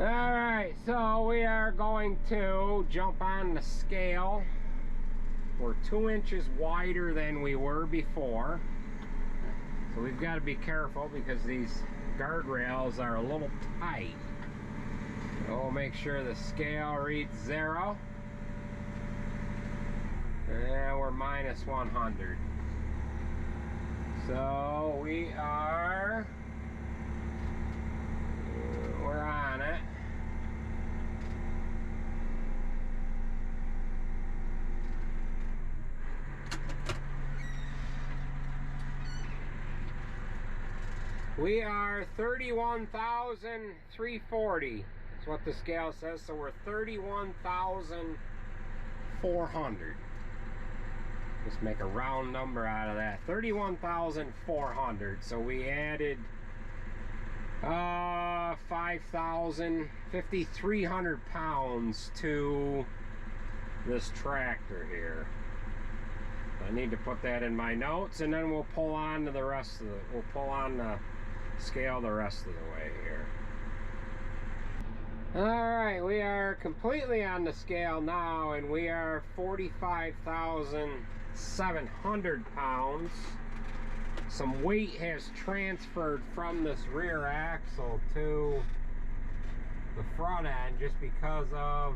Alright, so we are going to jump on the scale. We're 2 inches wider than we were before. So we've got to be careful because these guardrails are a little tight. So we'll make sure the scale reads 0. And we're minus 100. So we're on it. We are 31,340. That's what the scale says. So we're 31,400. Just make a round number out of that. 31,400. So we added 5,300 pounds to this tractor here. I need to put that in my notes, and then we'll pull on to the rest of the, we'll pull on the scale the rest of the way here. Alright, we are completely on the scale now, and we are 45,700 pounds. Some weight has transferred from this rear axle to the front end just because of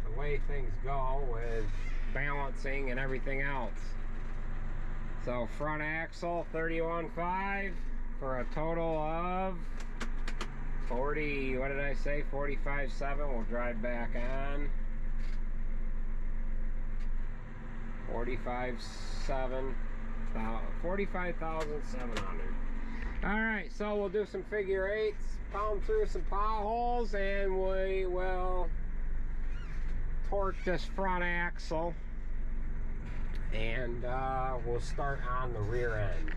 the way things go with balancing and everything else. So front axle 31.5 for a total of 40, what did I say, 45.7. We'll drive back on 45,700. All right, so we'll do some figure eights, pound through some potholes, and we will torque this front axle, and we'll start on the rear end.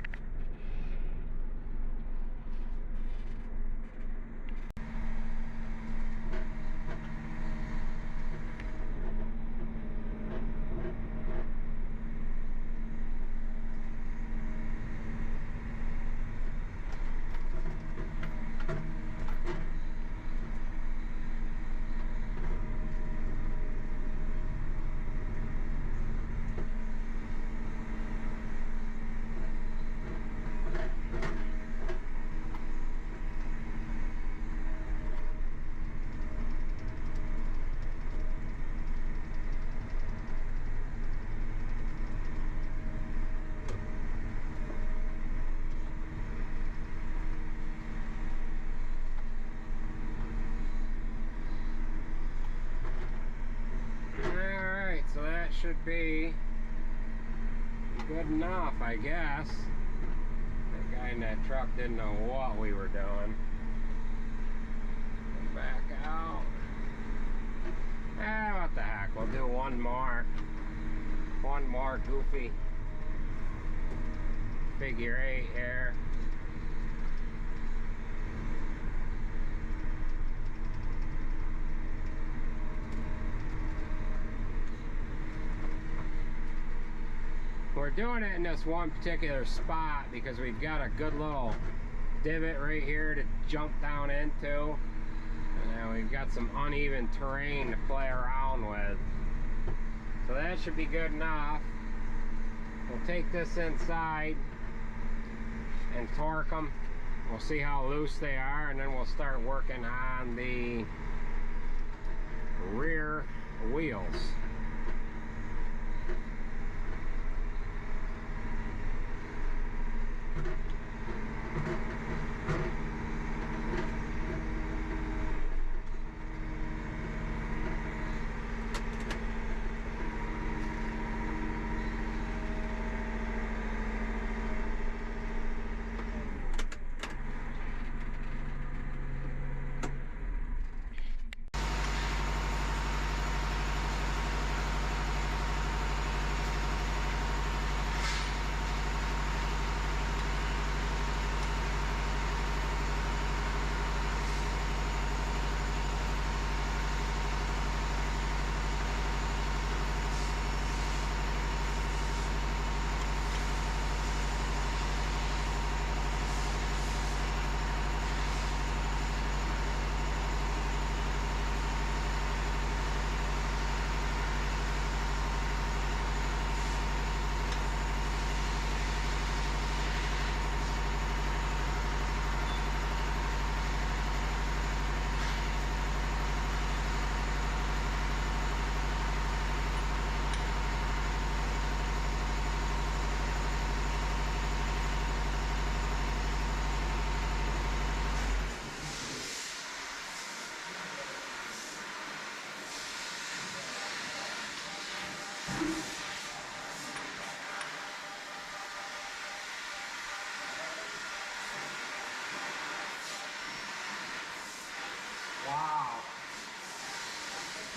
So that should be good enough, I guess. That guy in that truck didn't know what we were doing. Back out. What the heck, we'll do one more goofy figure eight here. We're doing it in this one particular spot because we've got a good little divot right here to jump down into, and we've got some uneven terrain to play around with. So that should be good enough. We'll take this inside and torque them. We'll see how loose they are, and then we'll start working on the rear wheels.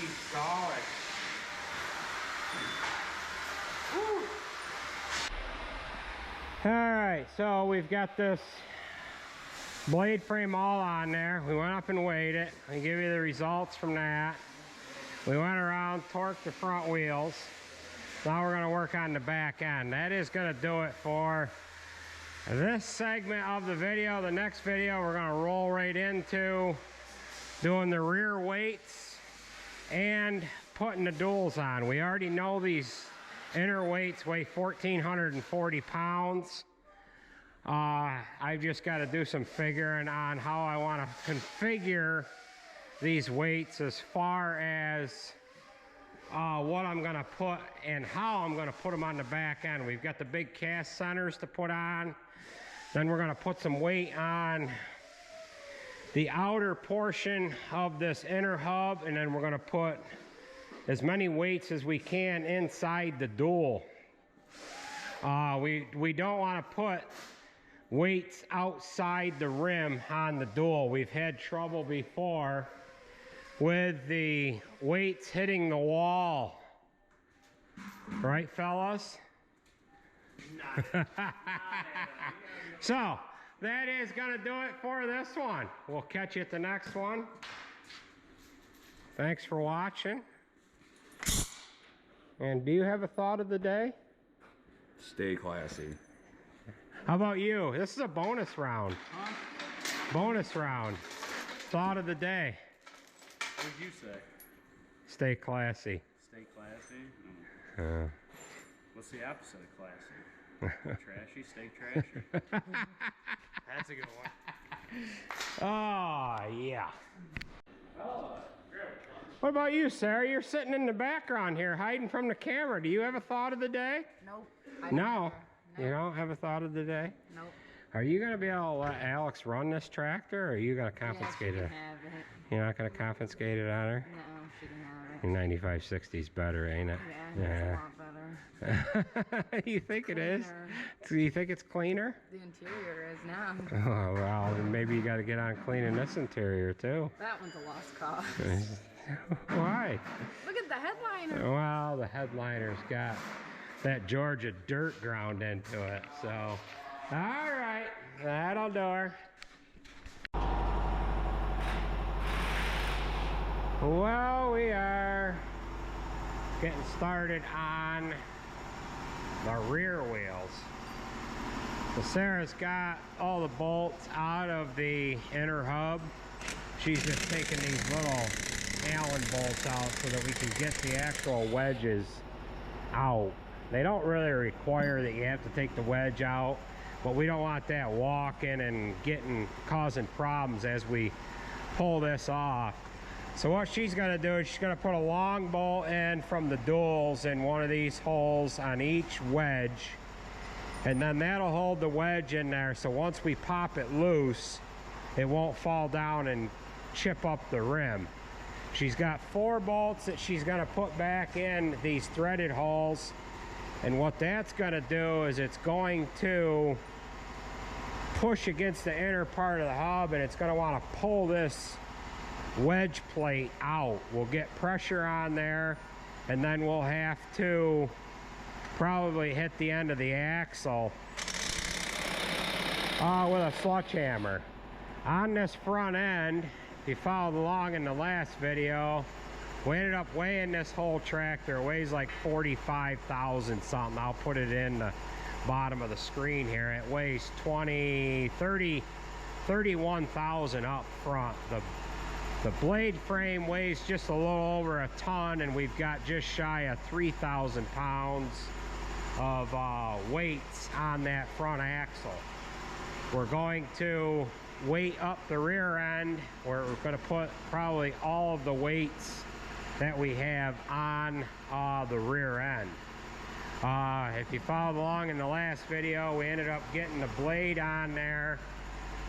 keeps going. Woo. Alright, so we've got this blade frame all on there. We went up and weighed it. I give you the results from that. We went around, torqued the front wheels. Now we're going to work on the back end. That is going to do it for this segment of the video. The next video we're going to roll right into doing the rear weights and putting the duals on. We already know these inner weights weigh 1,440 pounds. I've just got to do some figuring on how I want to configure these weights as far as what I'm going to put and how I'm going to put them on the back end. We've got the big cast centers to put on. Then we're going to put some weight on the outer portion of this inner hub, and then we're going to put as many weights as we can inside the dual. We don't want to put weights outside the rim on the dual. We've had trouble before with the weights hitting the wall. Right, fellas? So, that is going to do it for this one. We'll catch you at the next one. Thanks for watching. And do you have a thought of the day? Stay classy. How about you? This is a bonus round. Huh? Bonus round. Thought of the day. What did you say? Stay classy. Stay classy? What's the opposite of classy? Trashy? Stay trashy? That's a good one. Oh, yeah. Oh, great. What about you, Sarah? You're sitting in the background here, hiding from the camera. Do you have a thought of the day? Nope. No. You don't have a thought of the day? Nope. Are you going to be able to let Alex run this tractor, or are you going to confiscate Yeah, she it? can have it. You're not going to confiscate it on her? No, she can have it. Your 9560's better, ain't it? Yeah, it's a lot better. You think it is? Cleaner. Do you think it's cleaner? The interior is now. Oh, well, then maybe you got to get on cleaning this interior, too. That one's a lost cause. Why? Look at the headliner. Well, the headliner's got that Georgia dirt ground into it, so. All right, that'll do her. Well, we are getting started on the rear wheels. So Sarah's got all the bolts out of the inner hub. She's just taking these little Allen bolts out so that we can get the actual wedges out. They don't really require that you have to take the wedge out, but we don't want that walking and causing problems as we pull this off. So what she's going to do is she's going to put a long bolt in from the duals in one of these holes on each wedge, and then that'll hold the wedge in there, so once we pop it loose it won't fall down and chip up the rim. She's got 4 bolts that she's going to put back in these threaded holes, and what that's going to do is it's going to push against the inner part of the hub, and it's going to want to pull this wedge plate out. We'll get pressure on there, and then we'll have to probably hit the end of the axle with a sledgehammer. On this front end, if you followed along in the last video, we ended up weighing this whole tractor. It weighs like 45,000 something. I'll put it in the bottom of the screen here. It weighs 31,000 up front. The blade frame weighs just a little over a ton, and we've got just shy of 3,000 pounds of weights on that front axle. We're going to weight up the rear end. We're going to put probably all of the weights that we have on the rear end. If you followed along in the last video, we ended up getting the blade on there.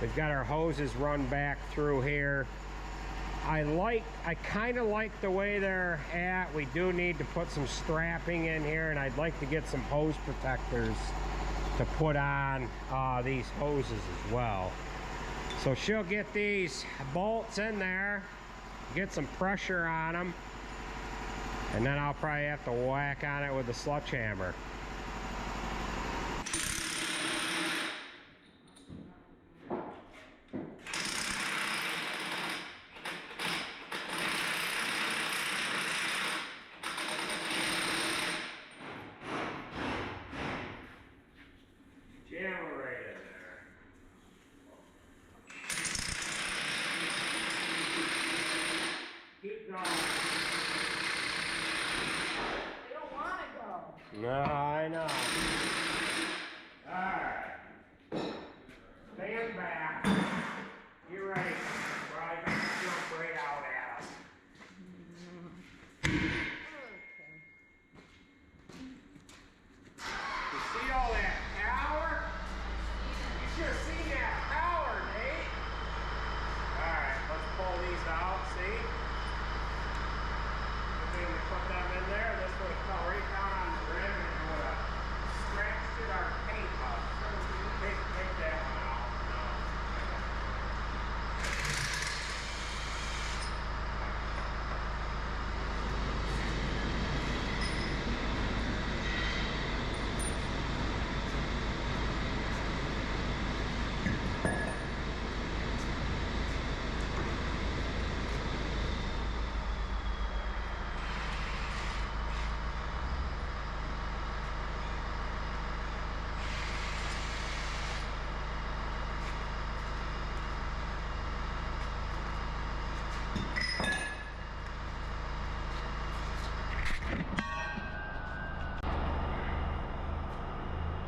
We've got our hoses run back through here. I kind of like the way they're at. We do need to put some strapping in here, and I'd like to get some hose protectors to put on these hoses as well. So she'll get these bolts in there, get some pressure on them, And then I'll probably have to whack on it with the sledgehammer. Jam it right in there. Keep going. They don't want to go. No, I know. Alright. Stand back. You're ready. Right, jump right out at us. You see all that power? You should have seen that power, Nate. Alright, let's pull these out, see? Then we put them in there. This would have fell right down on the rim and it would have scratched at our paint up. Take that one out. No.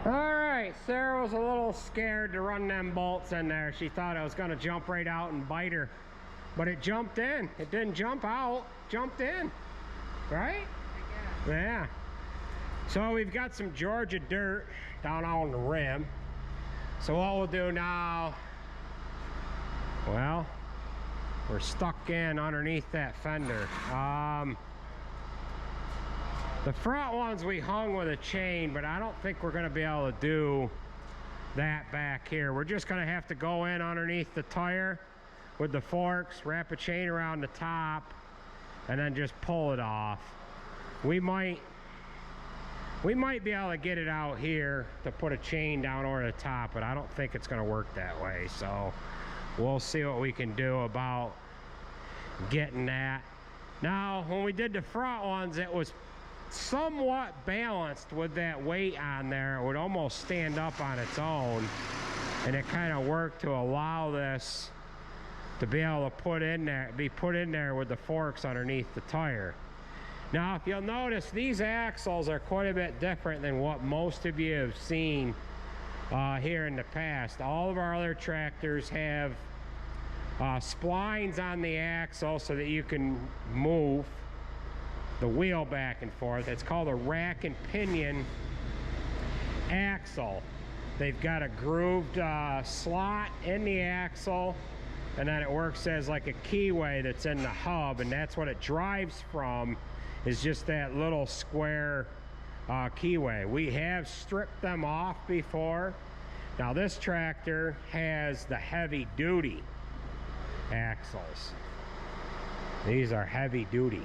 Alright, Sarah was a little scared to run them bolts in there. She thought it was going to jump right out and bite her. But it jumped in. It didn't jump out, jumped in. Right? Yeah. So we've got some Georgia dirt down on the rim. So what we'll do now, well, we're stuck in underneath that fender. The front ones we hung with a chain, but I don't think we're going to be able to do that back here. We're just going to have to go in underneath the tire with the forks, wrap a chain around the top, and then just pull it off. We might be able to get it out here to put a chain down over the top, but I don't think it's going to work that way. So we'll see what we can do about getting that. Now, when we did the front ones, it was somewhat balanced with that weight on there. It would almost stand up on its own, and it kind of worked to allow this to be able to be put in there with the forks underneath the tire. Now, if you'll notice, these axles are quite a bit different than what most of you have seen here in the past. All of our other tractors have splines on the axle so that you can move the wheel back and forth. It's called a rack and pinion axle. They've got a grooved slot in the axle, and then it works as like a keyway that's in the hub, and that's what it drives from, is just that little square keyway. We have stripped them off before. Now this tractor has the heavy duty axles. These are heavy duty.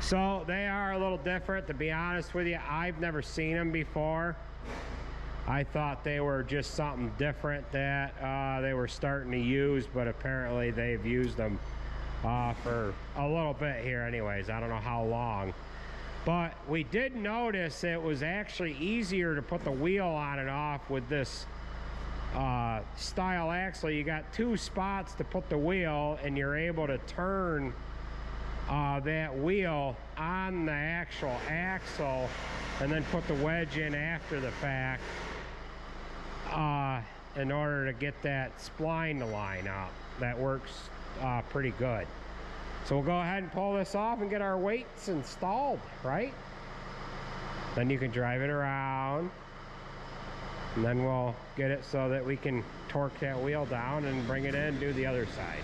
So they are a little different, to be honest with you. I've never seen them before. I thought they were just something different that they were starting to use, but apparently they've used them for a little bit here anyways. I don't know how long. But we did notice it was actually easier to put the wheel on and off with this style axle. You got two spots to put the wheel, and you're able to turn that wheel on the actual axle and then put the wedge in after the fact in order to get that spline to line up. That works pretty good. So we'll go ahead and pull this off and get our weights installed, right? Then you can drive it around, and then we'll get it so that we can torque that wheel down and bring it in and do the other side.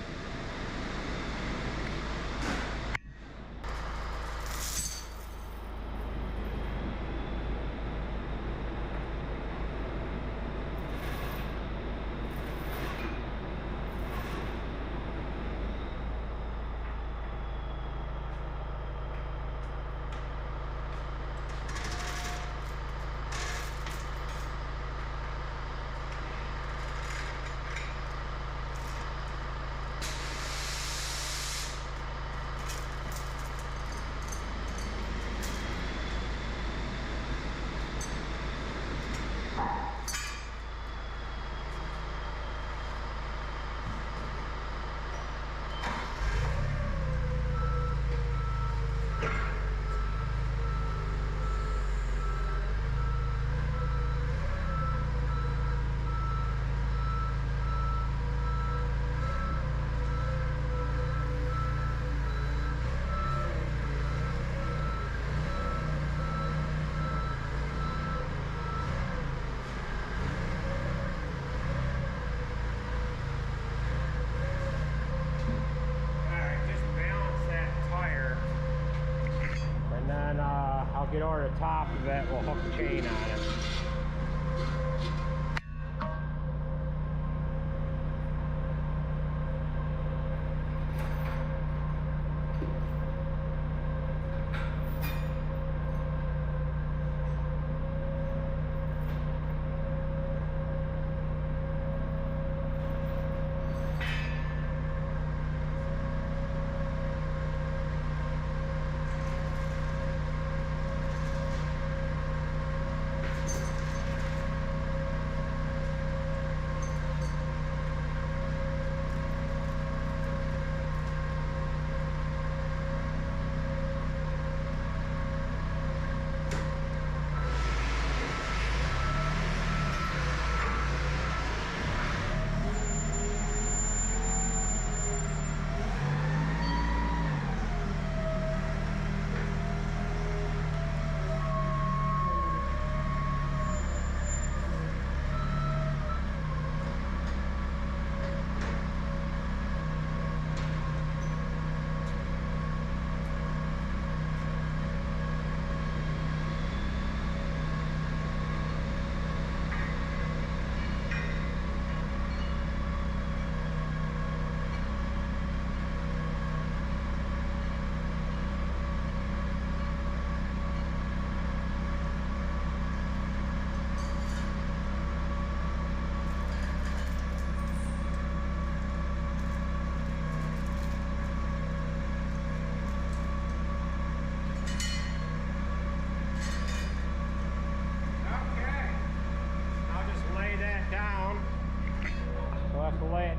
get over the top of it, we'll hook the chain on it.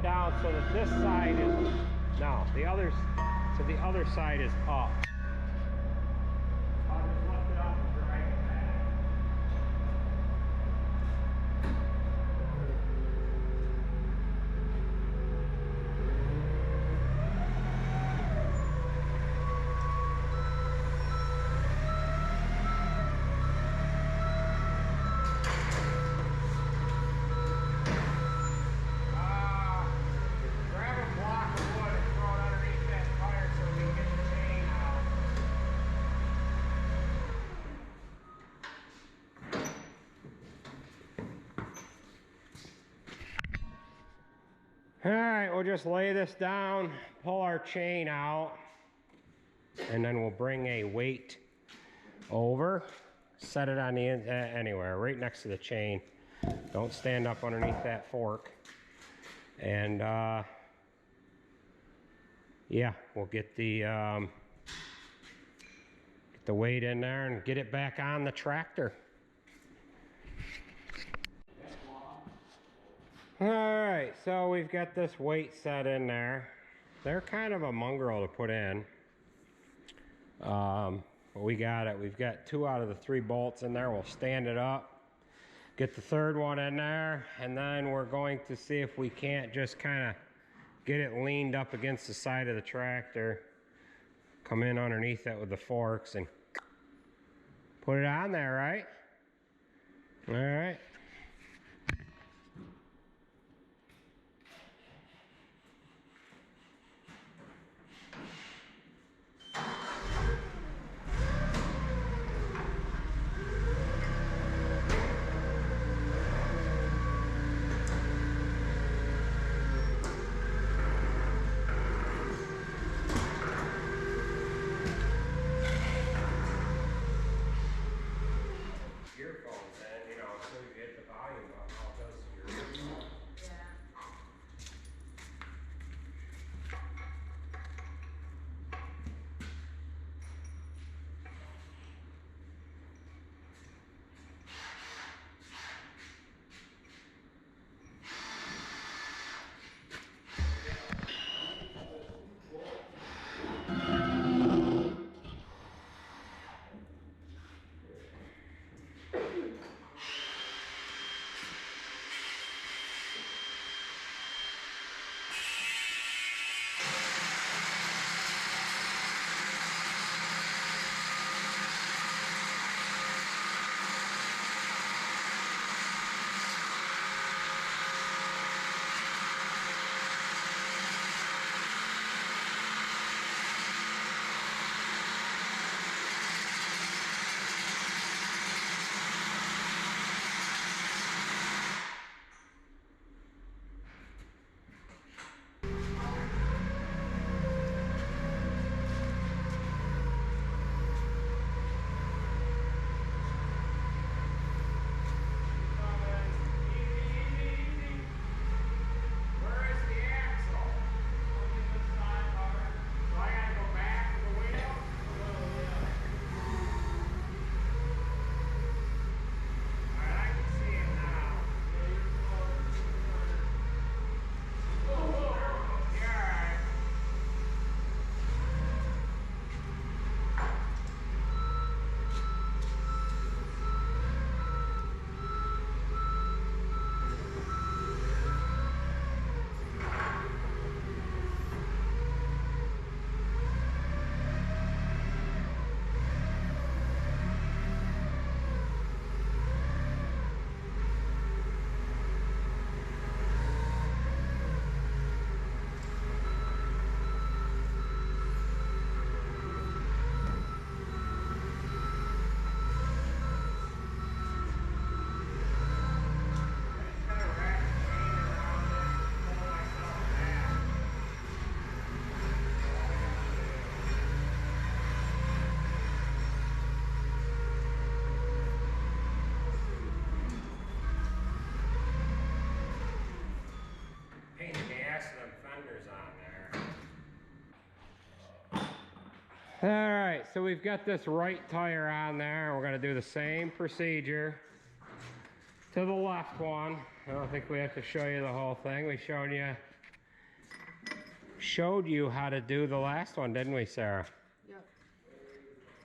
Down so that this side is so the other side is up. I'll just lift it up and drag it back. Alright, we'll just lay this down, pull our chain out, and then we'll bring a weight over, set it on the anywhere, right next to the chain. Don't stand up underneath that fork. And yeah, we'll get the weight in there and get it back on the tractor. Alright, so we've got this weight set in there. They're kind of a mongrel to put in. But we got it. We've got 2 out of the 3 bolts in there. We'll stand it up. Get the 3rd one in there. And then we're going to see if we can't just kind of get it leaned up against the side of the tractor. Come in underneath it with the forks and put it on there, right? Alright. Earphones in, you know, so you get All right, so we've got this right tire on there. We're gonna do the same procedure to the left one. I don't think we have to show you the whole thing. We showed you how to do the last one, didn't we, Sarah? Yep.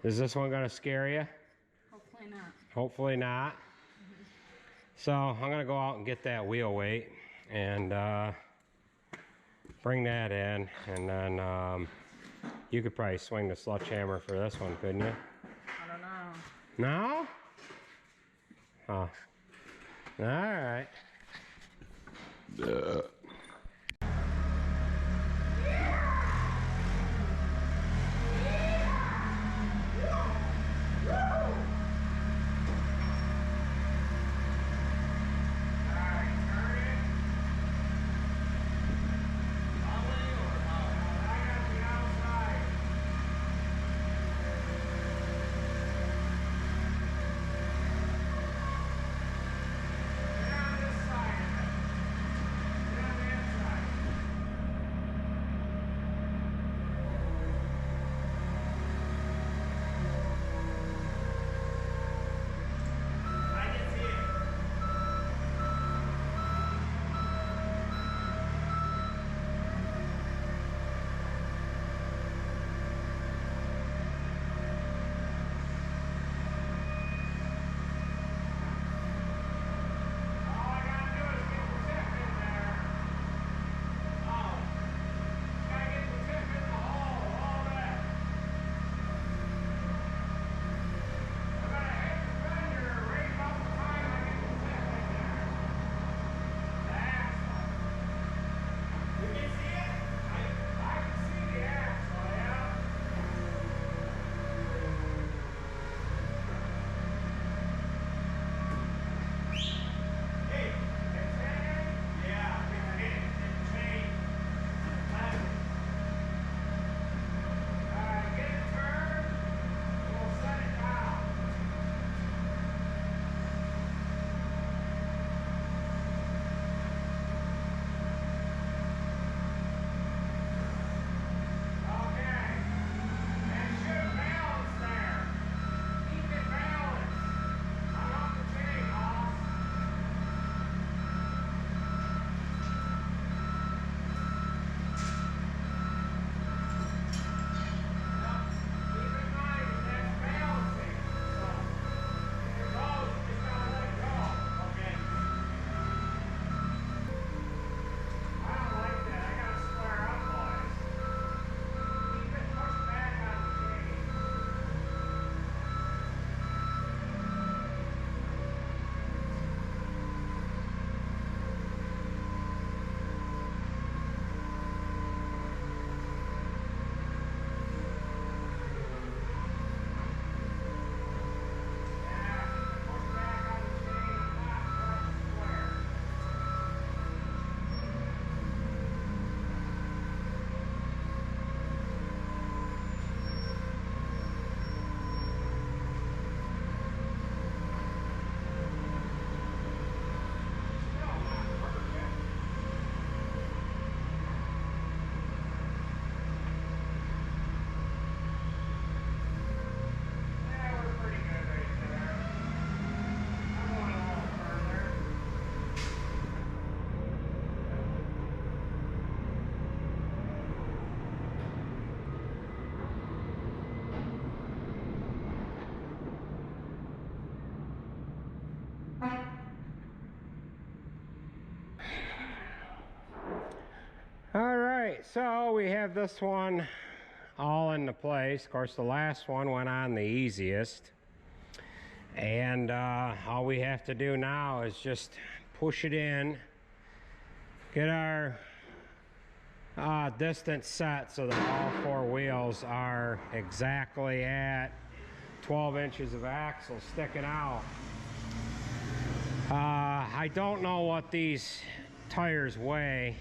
Is this one gonna scare you? Hopefully not. Hopefully not. So I'm gonna go out and get that wheel weight and bring that in, and then you could probably swing the sledgehammer for this one, couldn't you? I don't know. No? Huh. All right. All right, so we have this one all into place. Of course, the last one went on the easiest. And all we have to do now is just push it in, get our distance set so that all four wheels are exactly at 12 inches of axle sticking out. I don't know what these tires weigh,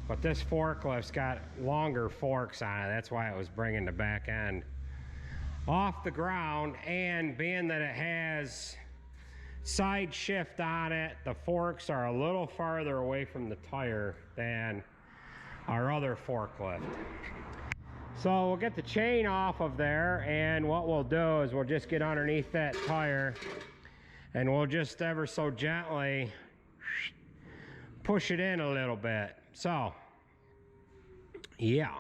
but this forklift's got longer forks on it. That's why it was bringing the back end off the ground, and being that it has side shift on it, the forks are a little farther away from the tire than our other forklift. So we'll get the chain off of there, and what we'll do is we'll just get underneath that tire and we'll just ever so gently push it in a little bit. So, yeah.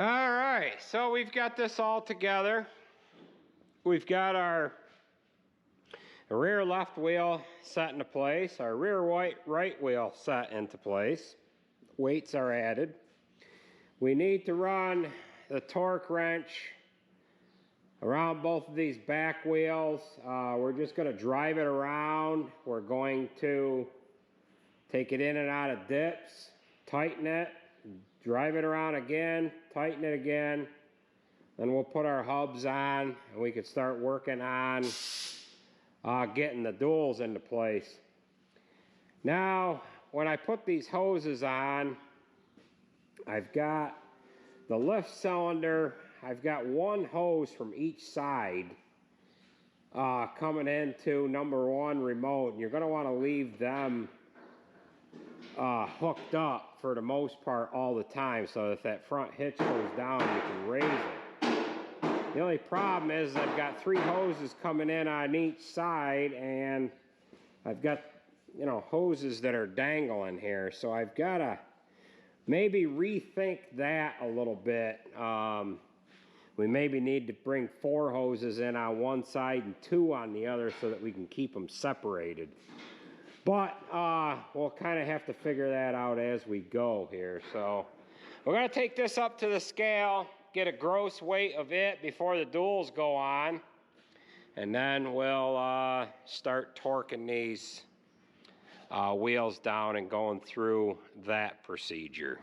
All right, so we've got this all together. We've got our rear left wheel set into place, our rear right wheel set into place. Weights are added. We need to run the torque wrench around both of these back wheels. We're just going to drive it around. We're going to take it in and out of dips, tighten it, drive it around again, tighten it again, then we'll put our hubs on and we can start working on getting the duals into place. Now, when I put these hoses on, I've got the lift cylinder, I've got one hose from each side coming into number 1 remote, and you're going to want to leave them hooked up for the most part all the time, so if that front hitch goes down you can raise it. The only problem is I've got 3 hoses coming in on each side, and I've got, you know, hoses that are dangling here, so I've got to maybe rethink that a little bit. We maybe need to bring 4 hoses in on one side and 2 on the other so that we can keep them separated. But we'll kind of have to figure that out as we go here. So we're going to take this up to the scale, get a gross weight of it before the duals go on, and then we'll start torquing these wheels down and going through that procedure.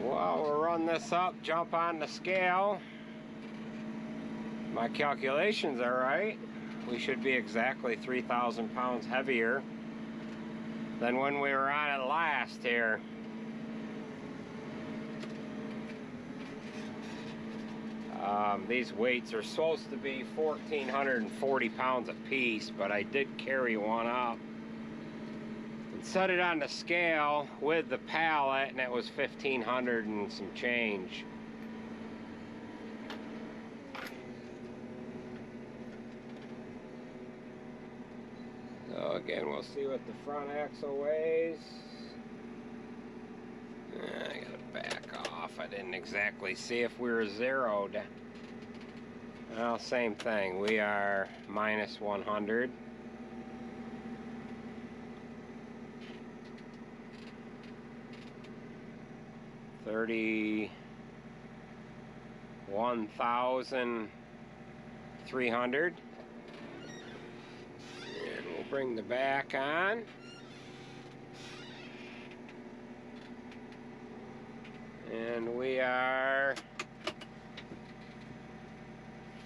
Well, we'll run this up, jump on the scale. My calculations are right. We should be exactly 3,000 pounds heavier than when we were on it last here. These weights are supposed to be 1,440 pounds a piece, but I did carry one up and set it on the scale with the pallet, and it was 1,500 and some change. So again, we'll see what the front axle weighs. I gotta back off. I didn't exactly see if we were zeroed. Well, same thing. We are minus 100. $31,300. And we'll bring the back on. And we are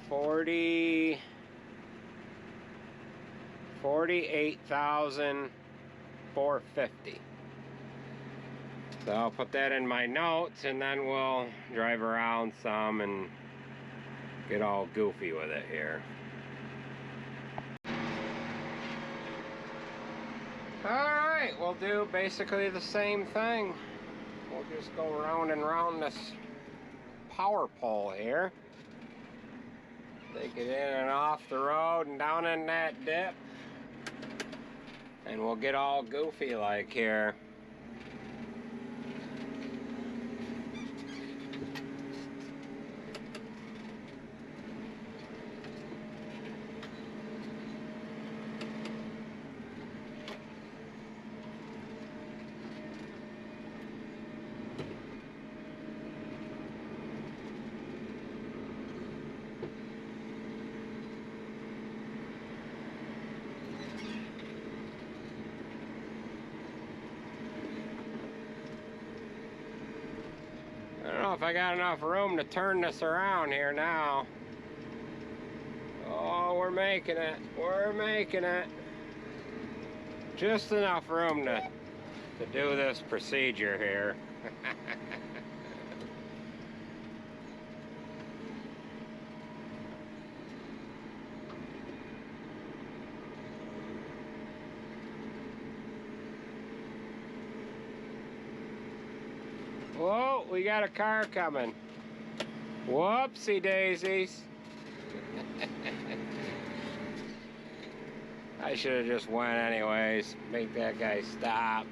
48,450. So I'll put that in my notes, and then we'll drive around some and get all goofy with it here. Alright, we'll do basically the same thing. We'll just go round and round this power pole here. Take it in and off the road and down in that dip. And we'll get all goofy like here. if I got enough room to turn this around here now. Oh, we're making it. We're making it. Just enough room to do this procedure here. Whoa, we got a car coming. Whoopsie daisies. I should have just went anyways. Make that guy stop.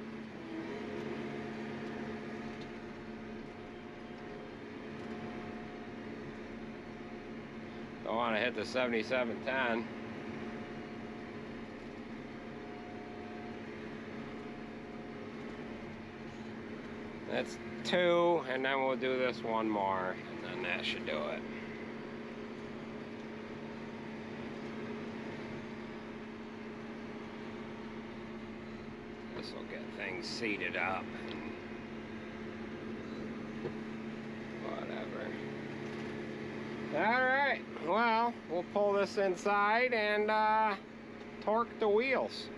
Don't want to hit the 7710. That's 2, and then we'll do this one more, and then that should do it. This will get things seated up. Whatever. Alright, well, we'll pull this inside and torque the wheels.